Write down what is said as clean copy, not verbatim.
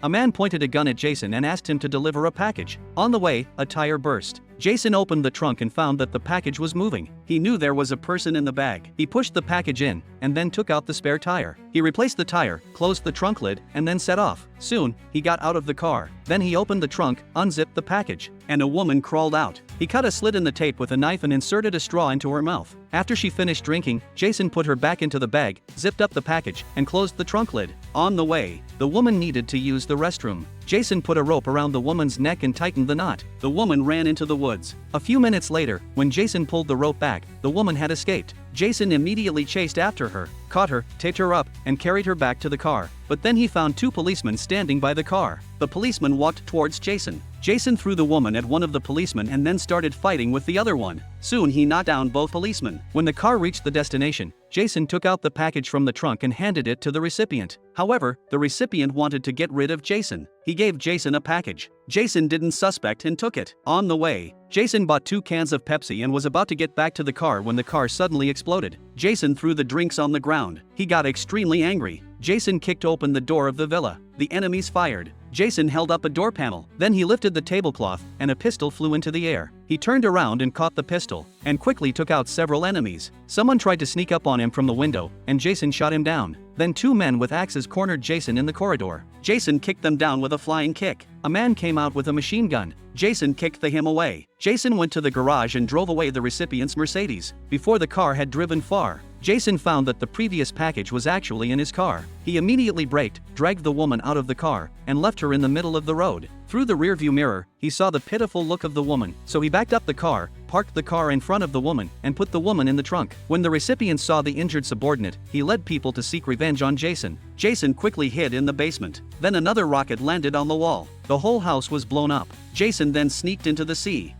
A man pointed a gun at Jason and asked him to deliver a package. On the way, a tire burst. Jason opened the trunk and found that the package was moving. He knew there was a person in the bag. He pushed the package in, and then took out the spare tire. He replaced the tire, closed the trunk lid, and then set off. Soon, he got out of the car. Then he opened the trunk, unzipped the package, and a woman crawled out. He cut a slit in the tape with a knife and inserted a straw into her mouth. After she finished drinking, Jason put her back into the bag, zipped up the package, and closed the trunk lid. On the way, the woman needed to use the restroom. Jason put a rope around the woman's neck and tightened the knot. The woman ran into the woods. A few minutes later, when Jason pulled the rope back, the woman had escaped. Jason immediately chased after her, caught her, taped her up, and carried her back to the car. But then he found two policemen standing by the car. The policeman walked towards Jason. Jason threw the woman at one of the policemen and then started fighting with the other one. Soon he knocked down both policemen. When the car reached the destination, Jason took out the package from the trunk and handed it to the recipient. However, the recipient wanted to get rid of Jason. He gave Jason a package. Jason didn't suspect and took it. On the way, Jason bought 2 cans of Pepsi and was about to get back to the car when the car suddenly exploded. Jason threw the drinks on the ground. He got extremely angry. Jason kicked open the door of the villa. The enemies fired. Jason held up a door panel. Then he lifted the tablecloth, and a pistol flew into the air. He turned around and caught the pistol, and quickly took out several enemies. Someone tried to sneak up on him from the window, and Jason shot him down. Then 2 men with axes cornered Jason in the corridor. Jason kicked them down with a flying kick. A man came out with a machine gun. Jason kicked him away. Jason went to the garage and drove away the recipient's Mercedes. Before the car had driven far, Jason found that the previous package was actually in his car. He immediately braked, dragged the woman out of the car, and left her in the middle of the road. Through the rearview mirror, he saw the pitiful look of the woman, so he backed up the car, parked the car in front of the woman, and put the woman in the trunk. When the recipient saw the injured subordinate, he led people to seek revenge on Jason. Jason quickly hid in the basement. Then another rocket landed on the wall. The whole house was blown up. Jason then sneaked into the sea.